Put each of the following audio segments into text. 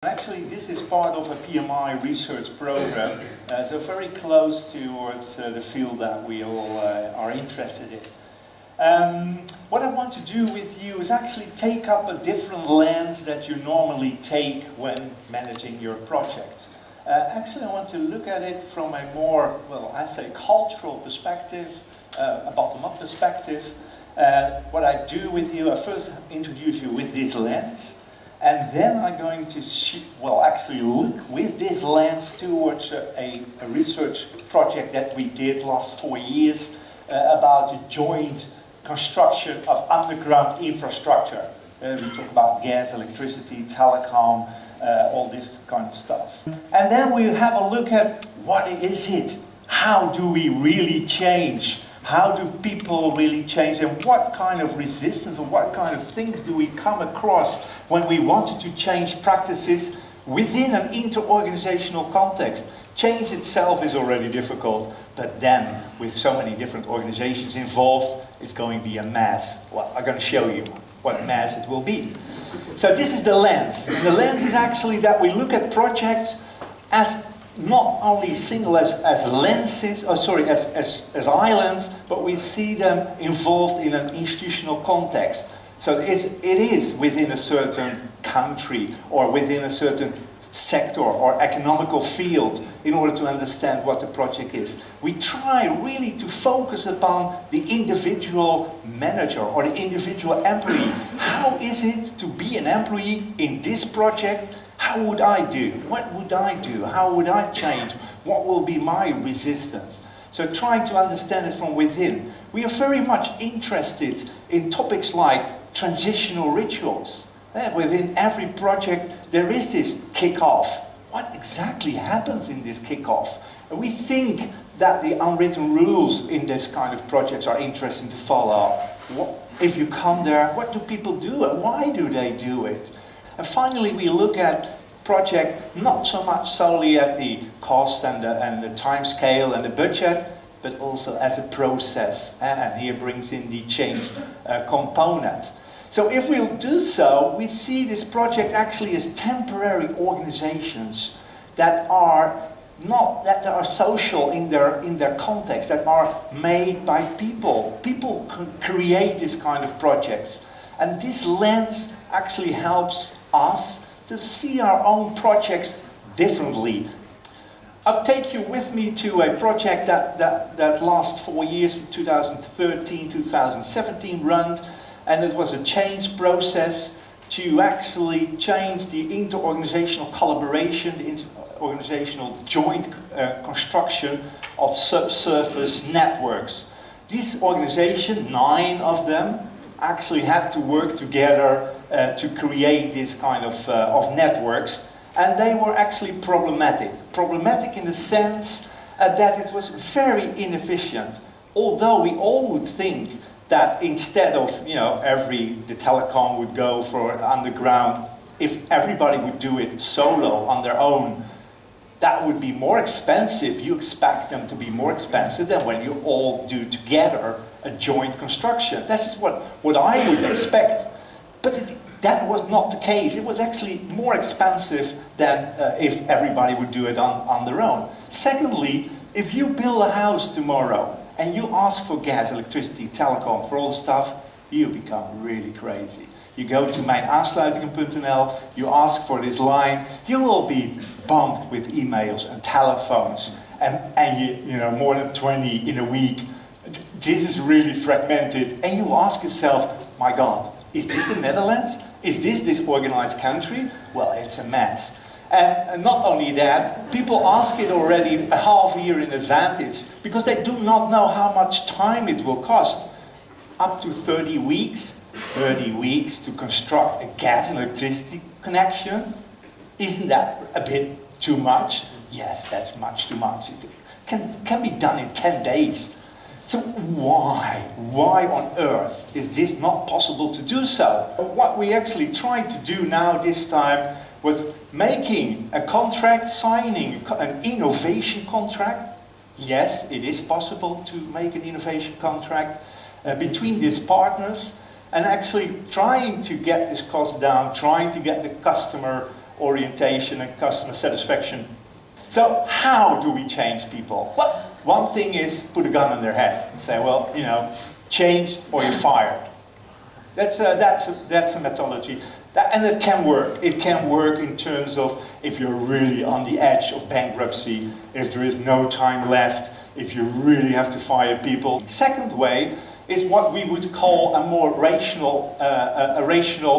Actually, this is part of a PMI research program, so very close towards the field that we all are interested in. What I want to do with you is actually take up a different lens that you normally take when managing your project. Actually, I want to look at it from a more, well, I say cultural perspective, a bottom-up perspective. What I do with you, I first introduce you with this lens. And then I'm going to actually look with this lens towards a research project that we did last 4 years about the joint construction of underground infrastructure. We talk about gas, electricity, telecom, all this kind of stuff. And then we'll have a look at what is it? How do we really change? How do people really change, and what kind of resistance or what kind of things do we come across when we wanted to change practices within an inter-organizational context? Change itself is already difficult, but then with so many different organizations involved, it's going to be a mess. Well, I'm going to show you what mess it will be. So this is the lens. And the lens is actually that we look at projects as not only single as lenses, as islands, but we see them involved in an institutional context. So it is within a certain country or within a certain sector or economical field in order to understand what the project is. We try really to focus upon the individual manager or the individual employee. How is it to be an employee in this project? How would I do? What would I do? How would I change? What will be my resistance? So trying to understand it from within. We are very much interested in topics like transitional rituals. Within every project there is this kick-off. What exactly happens in this kick-off? And we think that the unwritten rules in this kind of projects are interesting to follow. If you come there, what do people do and why do they do it? And finally, we look at project not so much solely at the cost and the time scale and the budget, but also as a process. And here brings in the change component. So if we'll do so, we see this project actually as temporary organizations that are social in their context, that are made by people. People can create this kind of projects. And this lens actually helps us to see our own projects differently. I'll take you with me to a project that last 4 years, from 2013 to 2017 run, and it was a change process to actually change the inter-organizational collaboration, the inter-organizational joint construction of subsurface networks. This organization, 9 of them, actually had to work together to create this kind of networks, and they were actually problematic. Problematic in the sense that it was very inefficient. Although we all would think that instead of, the telecom would go for underground, if everybody would do it solo on their own, that would be more expensive. You expect them to be more expensive than when you all do together a joint construction. This is what I would expect. But that was not the case. It was actually more expensive than if everybody would do it on their own. Secondly, if you build a house tomorrow and you ask for gas, electricity, telecom, for all the stuff, you become really crazy. You go to mijnaansluitingen.nl, you ask for this line, you will be bumped with emails and telephones, and you know, more than 20 in a week. This is really fragmented, and you ask yourself, my God, is this the Netherlands? Is this organized country? Well, it's a mess. And not only that, people ask it already a half a year in advance because they do not know how much time it will cost. Up to 30 weeks. 30 weeks to construct a gas and electricity connection. Isn't that a bit too much? Yes, that's much too much. It can be done in 10 days. So why on earth is this not possible to do so? What we actually tried to do now this time was making a contract, signing an innovation contract. Yes, it is possible to make an innovation contract between these partners, and actually trying to get this cost down, trying to get the customer orientation and customer satisfaction. So how do we change people? Well, one thing is put a gun on their head and say, well, you know, change or you're fired. That's a methodology. And it can work. It can work in terms of if you're really on the edge of bankruptcy, if there is no time left, if you really have to fire people. The second way is what we would call a more rational,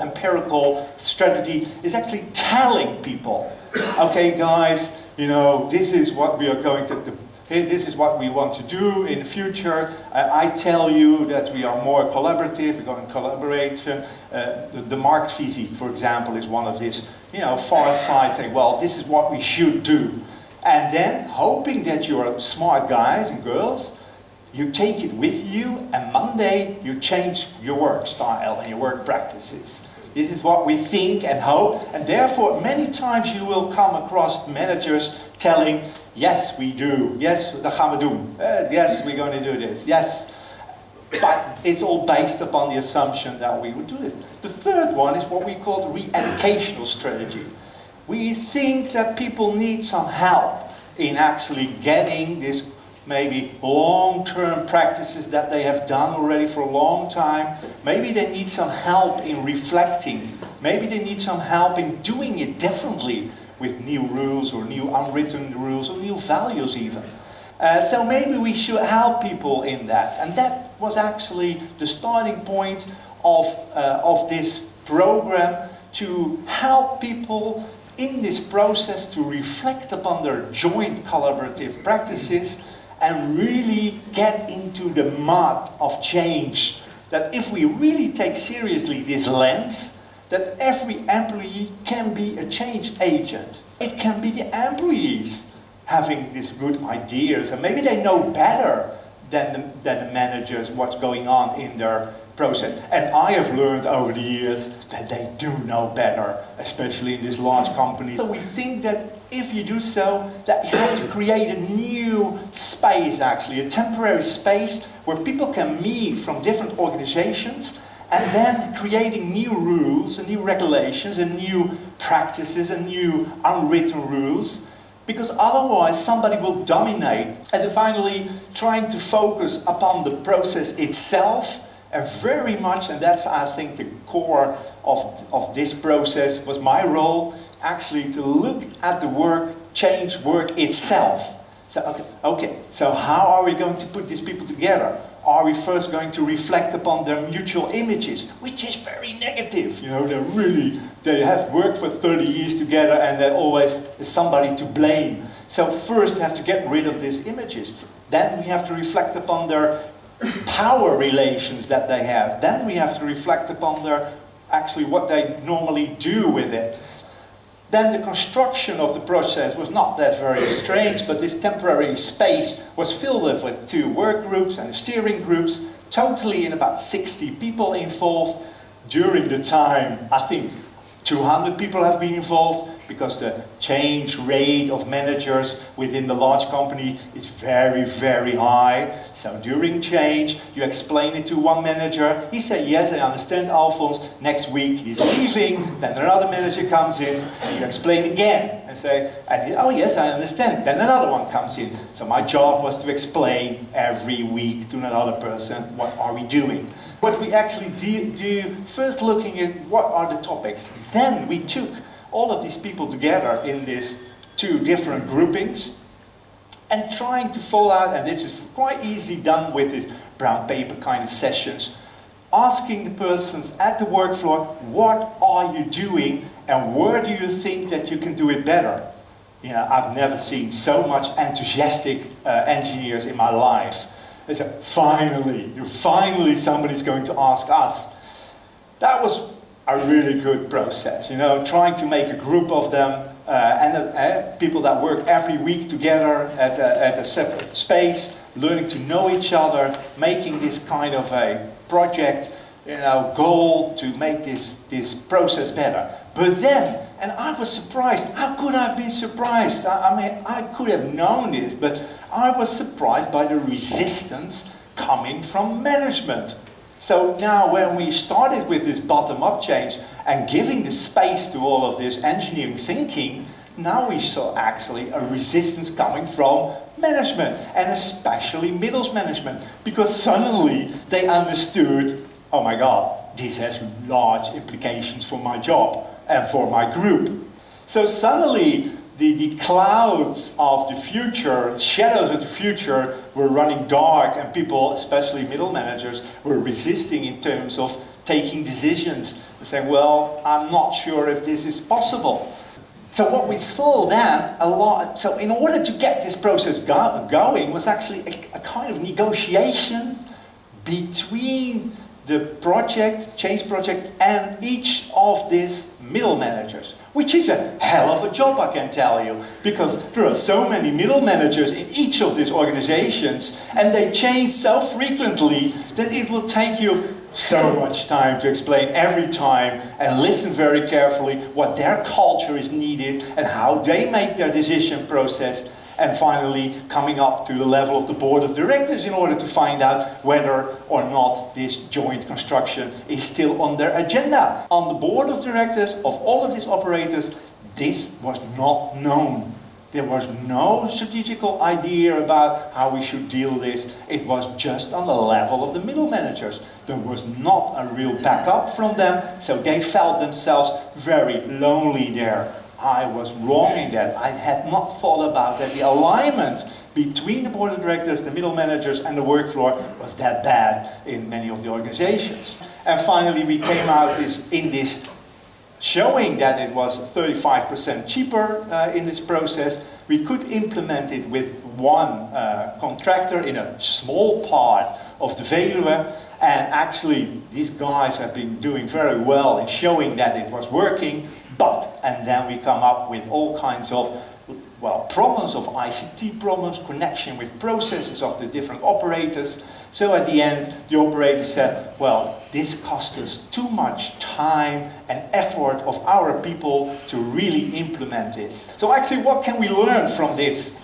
empirical strategy, is actually telling people, okay guys, you know, this is what we are going to do. This is what we want to do in the future. I tell you that we are more collaborative, we're going to collaborate. The marktvisie, for example, is one of these, you know, far side saying, well, this is what we should do. And then, hoping that you're smart guys and girls, you take it with you, and Monday you change your work style and your work practices. This is what we think and hope, and therefore many times you will come across managers telling, yes, we do, yes, dat gaan we doen, yes, we're going to do this, yes. But it's all based upon the assumption that we would do it. The third one is what we call the re-educational strategy. We think that people need some help in actually getting this maybe long-term practices that they have done already for a long time. Maybe they need some help in reflecting. Maybe they need some help in doing it differently with new rules or new unwritten rules or new values even. So maybe we should help people in that. And that was actually the starting point of this program, to help people in this process to reflect upon their joint collaborative practices and really get into the mud of change. That if we really take seriously this lens, that every employee can be a change agent. It can be the employees having these good ideas, and maybe they know better than the managers what's going on in their process. And I have learned over the years that they do know better, especially in these large companies. So we think that if you do so, that you have to create a new space actually, a temporary space where people can meet from different organizations, and then creating new rules and new regulations and new practices and new unwritten rules, because otherwise somebody will dominate. And then finally, trying to focus upon the process itself, and very much, and that's I think the core of this process, was my role, actually to look at the work, change work itself. So, okay, so how are we going to put these people together? Are we first going to reflect upon their mutual images, which is very negative? You know, they have worked for 30 years together and there always is somebody to blame. So first have to get rid of these images. Then we have to reflect upon their power relations that they have. Then we have to reflect upon their, actually what they normally do with it. Then the construction of the process was not that very strange, but this temporary space was filled with 2 work groups and steering groups, totally in about 60 people involved. During the time, I think 200 people have been involved, because the change rate of managers within the large company is very, very high. So during change, you explain it to one manager. He said, yes, I understand, Alfons. Next week he's leaving. Then another manager comes in. You explain again and say, oh yes, I understand. Then another one comes in. So my job was to explain every week to another person, what are we doing? What we actually do first looking at what are the topics. Then we took all of these people together in these 2 different groupings and trying to follow out, and this is quite easily done with these brown paper kind of sessions, asking the persons at the work floor, what are you doing and where do you think that you can do it better? You know, I've never seen so much enthusiastic engineers in my life. They said, finally somebody's going to ask us. That was a really good process, you know, trying to make a group of them and people that work every week together at a separate space, learning to know each other, making this kind of a project, you know, goal to make this process better. But then, and I was surprised, how could I have been surprised? I mean, I could have known this, but I was surprised by the resistance coming from management. So now when we started with this bottom-up change and giving the space to all of this engineering thinking, now we saw actually a resistance coming from management, and especially middle management, because suddenly they understood, oh my God, this has large implications for my job and for my group. So suddenly the clouds of the future, shadows of the future, were running dark, and people, especially middle managers, were resisting in terms of taking decisions and saying, well, I'm not sure if this is possible. So what we saw then a lot, so in order to get this process going was actually a kind of negotiation between the project, change project, and each of these middle managers, which is a hell of a job, I can tell you, because there are so many middle managers in each of these organizations, and they change so frequently that it will take you so much time to explain every time and listen very carefully what their culture is needed and how they make their decision process, and finally coming up to the level of the board of directors in order to find out whether or not this joint construction is still on their agenda. On the board of directors of all of these operators, this was not known. There was no strategical idea about how we should deal with this. It was just on the level of the middle managers. There was not a real backup from them, so they felt themselves very lonely there. I was wrong in that. I had not thought about that. The alignment between the board of directors, the middle managers, and the work floor was that bad in many of the organizations. And finally, we came out in this showing that it was 35% cheaper in this process. We could implement it with one contractor in a small part of the Veluwe, and actually these guys have been doing very well in showing that it was working, and then we come up with all kinds of problems, of ICT problems, connection with processes of the different operators. So at the end, the operator said, well, this cost us too much time and effort of our people to really implement this. So actually, what can we learn from this?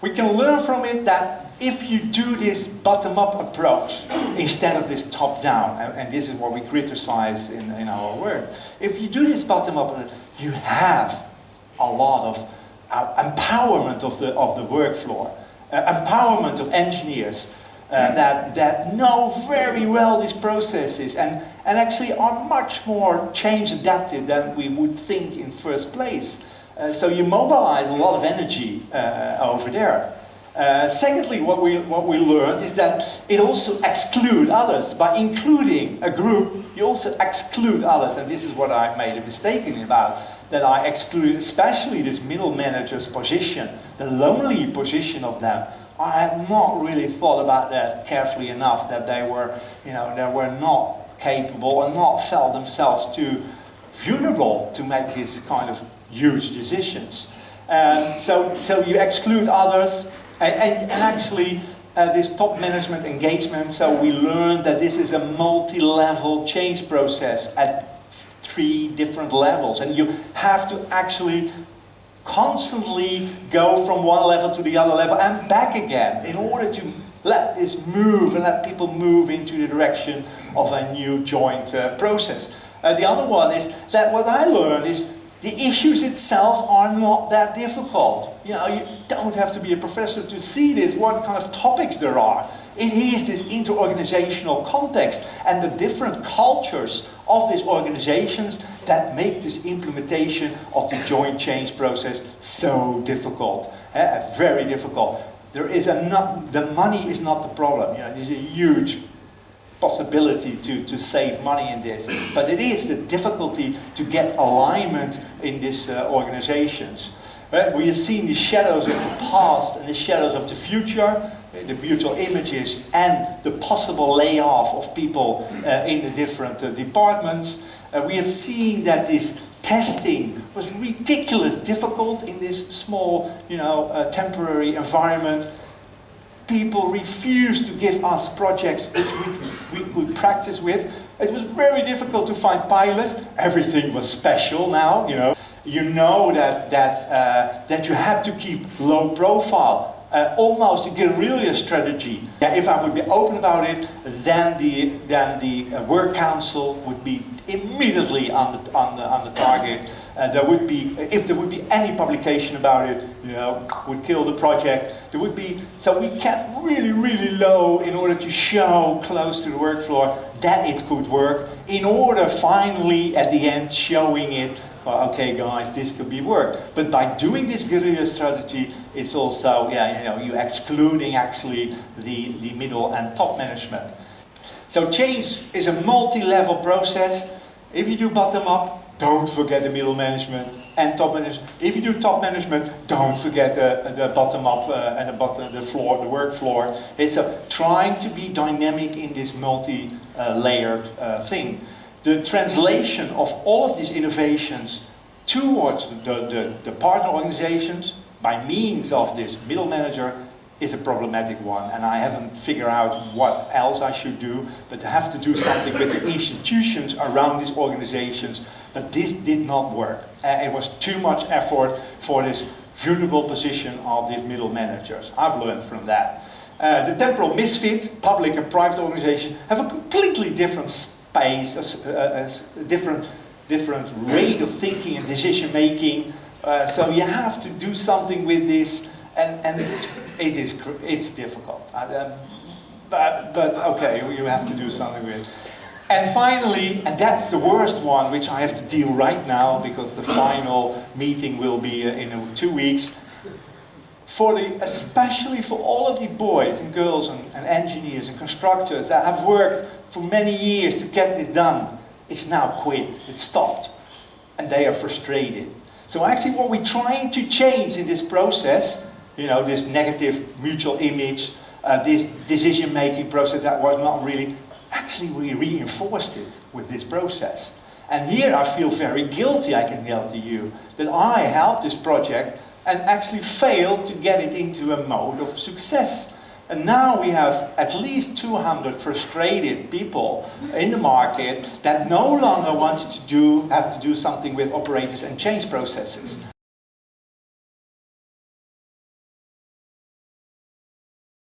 We can learn from it that if you do this bottom-up approach instead of this top-down, and this is what we criticize in our work, if you do this bottom-up, you have a lot of empowerment of the work floor, empowerment of engineers that know very well these processes and actually are much more change adapted than we would think in first place. So you mobilize a lot of energy over there. Secondly, what we learned is that it also excludes others. By including a group, you also exclude others, and this is what I made a mistake in about, that I excluded especially this middle manager's position, the lonely position of them. I had not really thought about that carefully enough, that they were not capable and not felt themselves too vulnerable to make this kind of huge decisions. So you exclude others, and actually this top management engagement, so we learned that this is a multi-level change process at 3 different levels, and you have to actually constantly go from one level to the other level and back again in order to let this move and let people move into the direction of a new joint process. The other one is that what I learned is the issues itself are not that difficult. You know, you don't have to be a professor to see this, what kind of topics there are. It is this inter-organizational context and the different cultures of these organizations that make this implementation of the joint change process so difficult, very difficult. The money is not the problem. You know, there's a huge possibility to save money in this, but it is the difficulty to get alignment in these organizations. We have seen the shadows of the past and the shadows of the future, the mutual images and the possible layoff of people in the different departments. We have seen that this testing was ridiculously difficult in this small, temporary environment. People refused to give us projects which we could practice with. It was very difficult to find pilots. Everything was special now, You know that you had to keep low profile. almost a guerrilla strategy. Yeah, if I would be open about it, then the work council would be immediately on the target. There would be, if there would be any publication about it, you know, would kill the project. There would be, so we kept really low in order to show close to the work floor that it could work, in order finally at the end showing it, well, okay guys, this could be work. But by doing this guerrilla strategy, it's also, yeah, you know, you're excluding actually the middle and top management. So change is a multi-level process. If you do bottom-up, don't forget the middle management and top management. If you do top management, don't forget the bottom-up and the work floor. It's trying to be dynamic in this multi-layered thing. The translation of all of these innovations towards the partner organizations by means of this middle manager is a problematic one, and I haven't figured out what else I should do, but I have to do something with the institutions around these organizations. But this did not work. It was too much effort for this vulnerable position of these middle managers. I've learned from that. The temporal misfit, public and private organizations, have a completely different space, a different rate of thinking and decision making. So you have to do something with this, and it's difficult. But okay, you have to do something with it. And finally, and that's the worst one, which I have to deal right now because the final meeting will be in 2 weeks. Especially for all of the boys and girls and engineers and constructors that have worked for many years to get this done, it's now quit, it's stopped, and they are frustrated. So actually what we're trying to change in this process, you know, this negative mutual image, this decision-making process that was not really, actually we reinforced it with this process. And here I feel very guilty, I can tell to you, that I helped this project and actually failed to get it into a mode of success. And now we have at least 200 frustrated people in the market that no longer want to have to do something with operators and change processes.